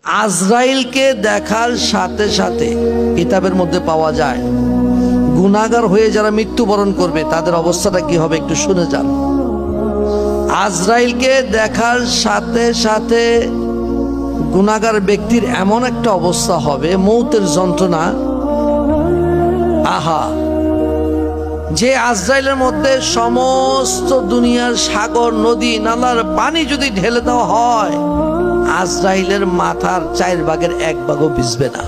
আজরাইলকে দেখার সাথে সাথে কিতাবের মধ্যে পাওয়া যায় গুনাহগার হয়ে যারা মৃত্যুবরণ করবে তাদের অবস্থাটা কি হবে একটু শুনে যান। আজরাইলকে দেখার সাথে সাথে গুনাহগার ব্যক্তির এমন একটা অবস্থা হবে, মৌতের যন্ত্রণা, আহা, যে আজরাইলের মধ্যে সমস্ত দুনিয়ার সাগর নদী নালার পানি যদি ঢেলে দেওয়া হয়, আজরাইলের মাথার 4 ভাগের 1 ভাগও ভিজবে না।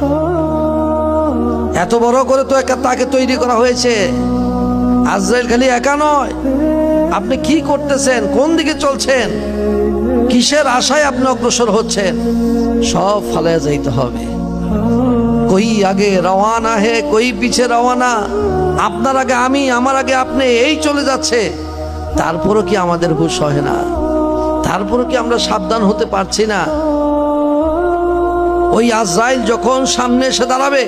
এত বড় করে তো তাকে তৈরি করা হয়েছে। আজরাইল খালি একা নয়। আপনি কি করতেছেন, কোন দিকে চলছেন, কিসের আশায় আপনি অগ্রসর হচ্ছেন, সব ফালায়া যাইতে হবে। কই আগে রওয়ানা হে কই পিছে রওয়ানা, আপনার আগে আমি, আমার আগে আপনি, এই চলে যাচ্ছে। তারপরও কি আমাদের হুঁশ হয় না? তারপরও কি আমরা সাবধান হতে পারছি না? ওই আজরাইল যখন সামনে এসে দাঁড়াবে,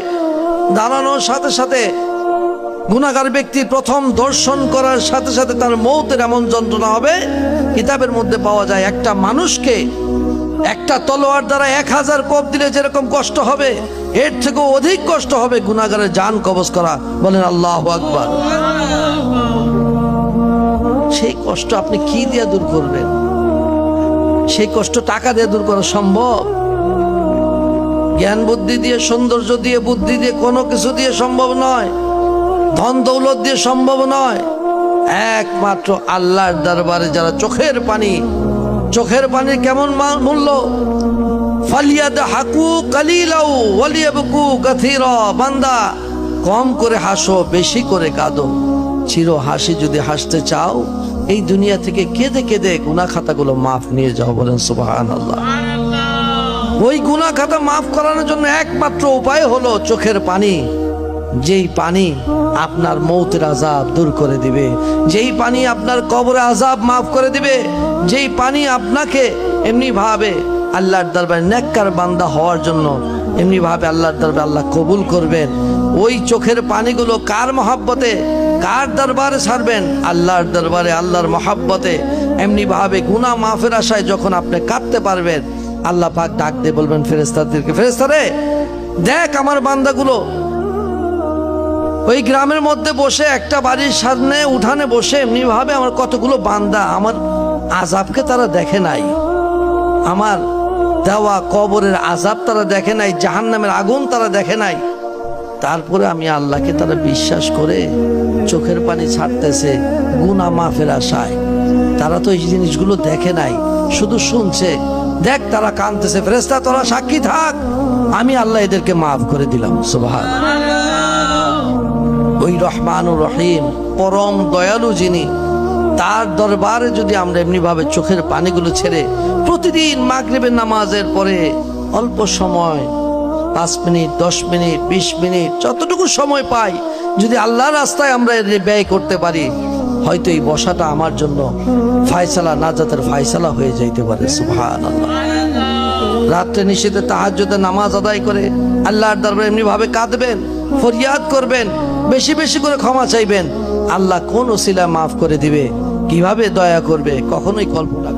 দাঁড়ানোর সাথে সাথে গুনাহগার ব্যক্তির প্রথম দর্শন করার সাথে সাথে তার মৌতের এমন যন্ত্রণা হবে। কিতাবের মধ্যে পাওয়া যায় একটা মানুষকে একটা তলোয়ার দ্বারা 1000 কোপ দিলে যেরকম কষ্ট হবে, এর থেকেও অধিক কষ্ট হবে গুনাহগারের জান কবজ করা। বলেন আল্লাহু আকবার। সেই কষ্ট আপনি কি দিয়ে দূর করবেন? সেই কষ্ট টাকা দিয়ে দূর করা সম্ভব? জ্ঞান বুদ্ধি দিয়ে, সৌন্দর্য দিয়ে, বুদ্ধি দিয়ে, কোনো কিছু দিয়ে সম্ভব নয়। ধন দৌলত দিয়ে সম্ভব নয়। একমাত্র আল্লাহর দরবারে যারা চোখের পানির কেমন মূল্য, ফালিয়াদহাকু কালিলাউ ওয়ালিয়াবকু কাসীরা। বান্দা, কম করে হাসো, বেশি করে কাঁদো। চির হাসি যদি হাসতে চাও, এই দুনিয়া থেকে কেঁদে কেঁদে গুনাহ খাতাগুলো মাফ নিয়ে যাও। বলেন সুবহানাল্লাহ। ওই গুনাহ খাতা মাফ করানোর জন্য একমাত্র উপায় হলো চোখের পানি। যেই পানি আপনার মৌতের আযাব দূর করে দিবে, যেই পানি আপনার কবরে আযাব মাফ করে দিবে, যেই পানি আপনাকে এমনি ভাবে আল্লাহর দরবারে নেককার বান্দা হওয়ার জন্য এমনি ভাবে আল্লাহর দরবারে আল্লাহ কবুল করবেন। ওই চোখের পানিগুলো কার মহব্বতে, কার দরবারে ছাড়বেন? আল্লাহর দরবারে, আল্লাহর মহব্বতে। এমনি ভাবে গুনাহ মাফের আশায় যখন আপনি কাঁদতে পারবেন, আল্লাহ পাক ডাক দিয়ে বলবেন ফেরেশতাদেরকে, ফেরেশতারে দেখ আমার বান্দাগুলো ওই গ্রামের মধ্যে বসে, একটা বাড়ির সামনে উঠানে বসে এমনি ভাবে আমার কতগুলো বান্দা আমার আযাবকে তারা দেখে নাই, আমার দেওয়া কবরের আযাব তারা দেখে নাই, জাহান্নামের আগুন তারা দেখে নাই। তারপরে আমি আল্লাহকে তারা বিশ্বাস করে চোখের পানি ছাড়তেছে গুনাহ মাফের আশায়। তারা তো এই জিনিসগুলো দেখে নাই, শুধু শুনছে। দেখ তারা কাঁদতেছে, ফেরেশতা তোরা সাক্ষী থাক, আমি আল্লাহ এদেরকে মাফ করে দিলাম। সুবহানাল্লাহ। ওই রহমানুর রহিম, পরম দয়ালু যিনি, তার দরবারে যদি আমরা এমনি ভাবে চোখের পানিগুলো ছেড়ে প্রতিদিন মাগরিবের নামাজের পরে অল্প সময়, 5 মিনিট, 10 মিনিট, 20 মিনিট, যতটুকু সময় পাই, যদি আল্লাহর রাস্তায় আমরা ব্যয় করতে পারি, হয়তো এই বসাটা আমার জন্য ফায়সালা, নাজাতের ফায়সালা হয়ে যাইতে পারে। সুবহানাল্লাহ। রাত্রে নিশীথে তাহাজ্জুদের নামাজ আদায় করে আল্লাহর দরবারে এমনি ভাবে কাঁদবেন, ফরিয়াদ করবেন, বেশি বেশি করে ক্ষমা চাইবেন। আল্লাহ কোন ওসিলা মাফ করে দিবে, কিভাবে দয়া করবে, কখনোই কল্পনা